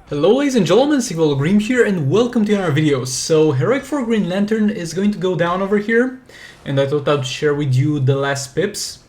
Hello ladies and gentlemen, Sigval Green here and welcome to another video. So Heroic for Green Lantern is going to go down over here and I thought I'd share with you the last pips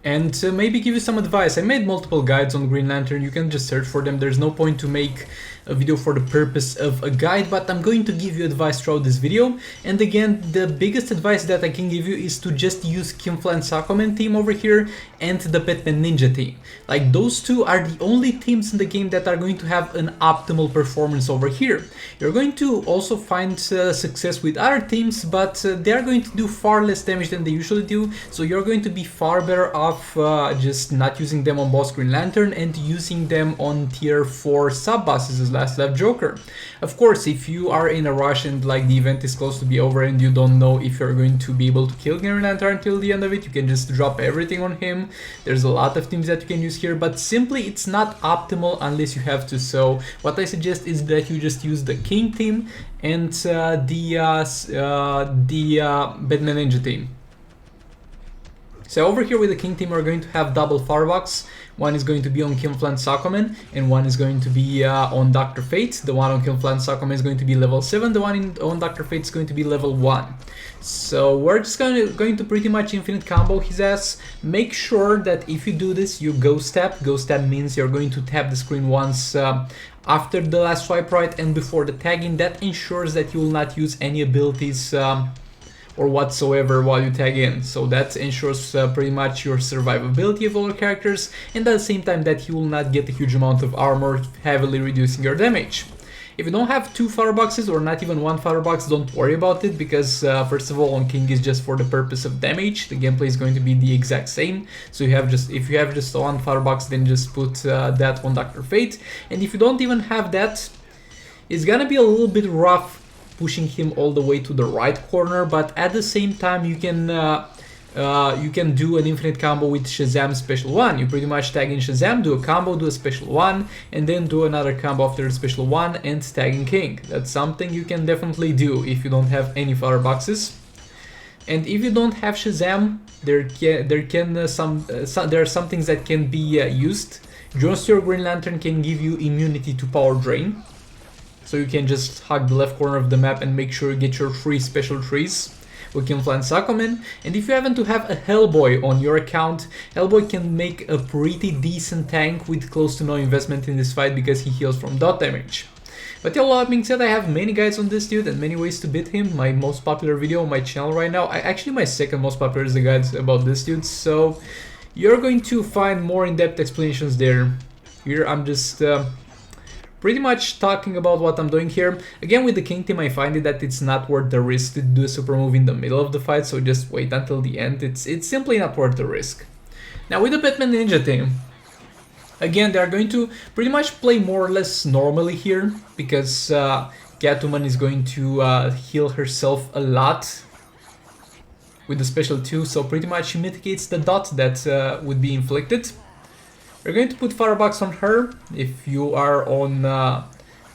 and maybe give you some advice. I made multiple guides on Green Lantern, you can just search for them. There's no point to make a video for the purpose of a guide, but I'm going to give you advice throughout this video. And again, the biggest advice that I can give you is to just use Kimfla and Sakomen team over here and the Batman Ninja team. Like, those two are the only teams in the game that are going to have an optimal performance over here. You're going to also find success with other teams, but they are going to do far less damage than they usually do, so you're going to be far better off just not using them on boss Green Lantern and using them on tier 4 sub-bosses as last left Joker. Of course, if you are in a rush and like the event is close to be over and you don't know if you're going to be able to kill Green Lantern until the end of it, you can just drop everything on him. There's a lot of teams that you can use here, but simply it's not optimal unless you have to. So what I suggest is that you just use the King team and the Batman Ninja team. So over here with the King team we're going to have double firebox. One is going to be on Kimfla and Sakomen and one is going to be on Dr. Fate. The one on Kimfla and Sakomen is going to be level 7, the one on Dr. Fate is going to be level 1. So we're just going to pretty much infinite combo his ass. Make sure that if you do this you ghost tap. Ghost tap means you're going to tap the screen once after the last swipe right and before the tagging. That ensures that you will not use any abilities or whatsoever while you tag in, so that ensures pretty much your survivability of all your characters, and at the same time that you will not get a huge amount of armor, heavily reducing your damage. If you don't have 2 fireboxes or not even 1 firebox, don't worry about it, because first of all on King is just for the purpose of damage. The gameplay is going to be the exact same, so if you have just 1 firebox, then just put that on Dr. Fate, and if you don't even have that, it's gonna be a little bit rough pushing him all the way to the right corner, but at the same time you can do an infinite combo with Shazam special 1. You pretty much tag in Shazam, do a combo, do a special 1, and then do another combo after the special 1 and tag in King. That's something you can definitely do if you don't have any fireboxes. And if you don't have Shazam, there are some things that can be used. Just your Green Lantern can give you immunity to power drain. So you can just hug the left corner of the map and make sure you get your 3 special trees with Kimfla and Sakomen. And if you happen to have a Hellboy on your account, Hellboy can make a pretty decent tank with close to no investment in this fight because he heals from dot damage. But yeah, all that being said, I have many guides on this dude and many ways to beat him. My most popular video on my channel right now, actually my second most popular is the guides about this dude, so you're going to find more in-depth explanations there. Here I'm just pretty much talking about what I'm doing here. Again, with the King team I find it that it's not worth the risk to do a super move in the middle of the fight, so just wait until the end. It's simply not worth the risk. Now with the Batman Ninja team, again they are going to pretty much play more or less normally here, because Catwoman is going to heal herself a lot with the special 2, so pretty much she mitigates the dot that would be inflicted. We're going to put firebox on her. If you are on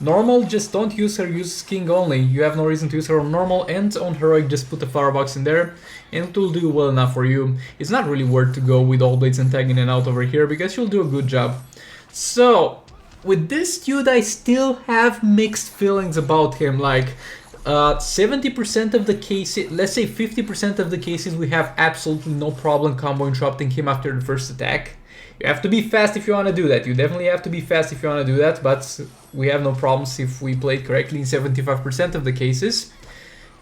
normal, just don't use her, use King only. You have no reason to use her on normal, and on heroic just put a firebox in there and it will do well enough for you. It's not really worth to go with all blades and tag in and out over here because you'll do a good job. So with this dude I still have mixed feelings about him. Like 70% of the cases, let's say 50% of the cases, we have absolutely no problem combo interrupting him after the first attack. You have to be fast if you want to do that. You definitely have to be fast if you want to do that, but we have no problems if we play it correctly in 75% of the cases.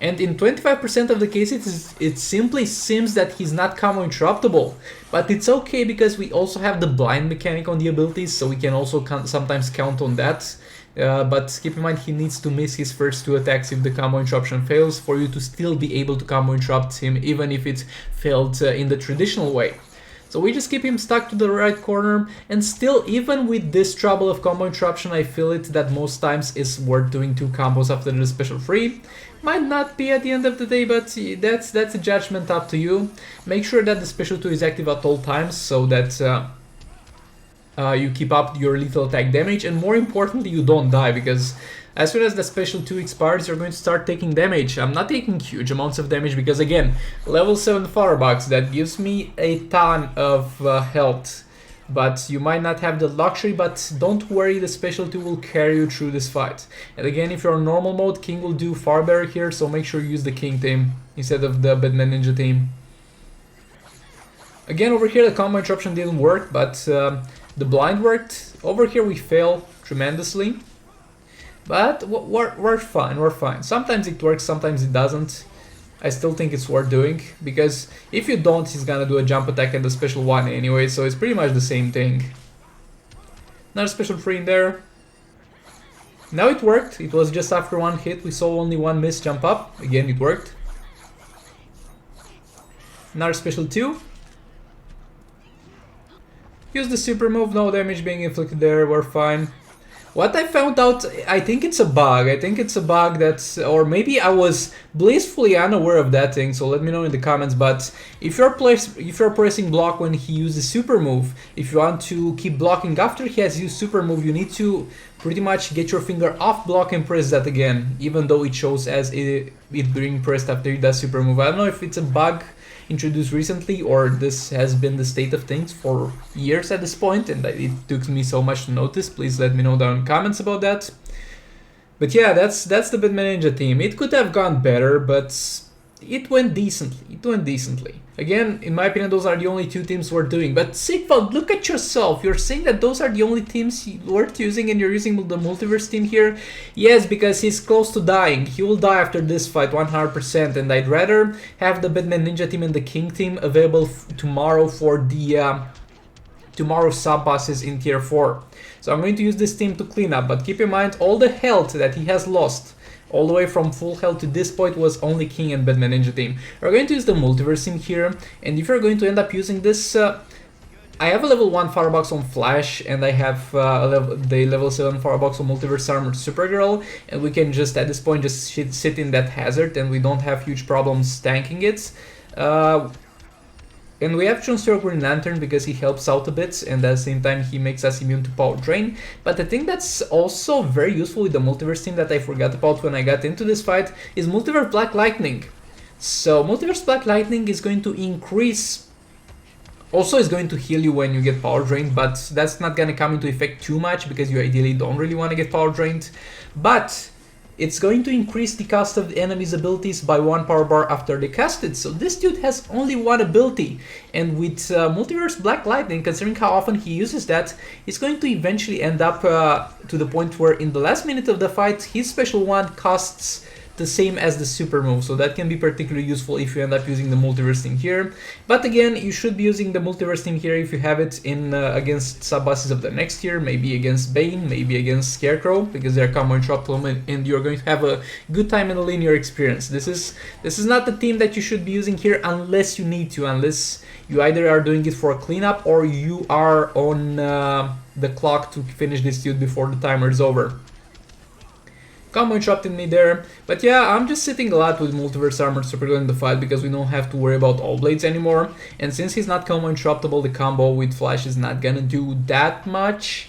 And in 25% of the cases, it simply seems that he's not combo interruptible. But it's okay because we also have the blind mechanic on the abilities, so we can also sometimes count on that. But keep in mind he needs to miss his first 2 attacks if the combo interruption fails for you to still be able to combo interrupt him, even if it failed in the traditional way. So we just keep him stuck to the right corner, and still, even with this trouble of combo interruption, I feel it that most times it's worth doing 2 combos after the special 3. Might not be at the end of the day, but that's a judgment up to you. Make sure that the special 2 is active at all times, so that you keep up your lethal attack damage, and more importantly you don't die, because as soon as the special 2 expires, you're going to start taking damage. I'm not taking huge amounts of damage because, again, level 7 firebox, that gives me a ton of health but you might not have the luxury, but don't worry, the specialty will carry you through this fight. And again, if you're on normal mode, king will do far better here, so make sure you use the king team instead of the Batman Ninja team. Again, over here the combo interruption didn't work, but the blind worked. Over here we fail tremendously, but we're fine. Sometimes it works, sometimes it doesn't. I still think it's worth doing, because if you don't, he's gonna do a jump attack and the special 1 anyway, so it's pretty much the same thing. Another special 3 in there. Now it worked, it was just after 1 hit, we saw only 1 miss jump up, again it worked. Another special 2. Use the super move, no damage being inflicted there, we're fine. What I found out, I think it's a bug. I think it's a bug that's, or maybe I was blissfully unaware of that thing, so let me know in the comments. But if you're pressing block when he uses super move, if you want to keep blocking after he has used super move, you need to pretty much get your finger off block and press that again, even though it shows as it being pressed after he does super move. I don't know if it's a bug introduced recently or this has been the state of things for years at this point and it took me so much to notice. Please let me know down in comments about that. But yeah, that's the Batman Ninja team. It could have gone better, but it went decently. Again, in my opinion, those are the only 2 teams worth doing. But Sigvald, look at yourself. You're saying that those are the only teams worth using and you're using the multiverse team here? Yes, because he's close to dying. He will die after this fight 100%. And I'd rather have the Batman Ninja team and the King team available tomorrow for the tomorrow's sub bosses in tier 4. So I'm going to use this team to clean up. But keep in mind, all the health that he has lost all the way from full health to this point was only King and Batman Ninja team. We're going to use the multiverse team here, and if you're going to end up using this, I have a level 1 firebox on Flash, and I have the level 7 firebox on Multiverse Armored Supergirl, and we can just, at this point, just sit in that hazard, and we don't have huge problems tanking it. And we have Transfer Green Lantern because he helps out a bit and at the same time he makes us immune to power drain. But I think that's also very useful with the multiverse team that I forgot about when I got into this fight is Multiverse Black Lightning. So Multiverse Black Lightning is going to increase, also is going to heal you when you get power drained, but that's not gonna come into effect too much because you ideally don't really want to get power drained. But it's going to increase the cost of the enemy's abilities by 1 power bar after they cast it. So this dude has only 1 ability. And with Multiverse Black Lightning, considering how often he uses that, it's going to eventually end up to the point where in the last minute of the fight, his special 1 costs the same as the super move, so that can be particularly useful if you end up using the multiverse team here. But again, you should be using the multiverse team here if you have it in against sub-bosses of the next tier, maybe against Bane, maybe against Scarecrow, because they're combo interruptible and you're going to have a good time in a linear experience. This is not the team that you should be using here unless you need to, unless you either are doing it for a cleanup or you are on the clock to finish this dude before the timer is over. Combo interrupted me there, but yeah, I'm just sitting a lot with Multiverse Armored Supergirl in the fight because we don't have to worry about All Blades anymore, and since he's not combo interruptible, the combo with Flash is not gonna do that much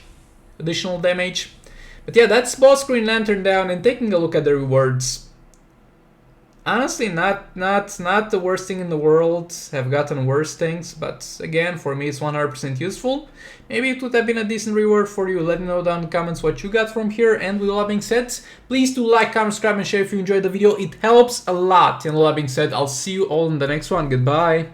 additional damage. But yeah, that's Boss Green Lantern down, and taking a look at the rewards. Honestly, not the worst thing in the world. Have gotten worse things, but again, for me it's 100% useful. Maybe it would have been a decent reward for you. Let me know down in the comments what you got from here. And with all that being said, please do like, comment, subscribe, and share if you enjoyed the video. It helps a lot. And with all that being said, I'll see you all in the next one. Goodbye.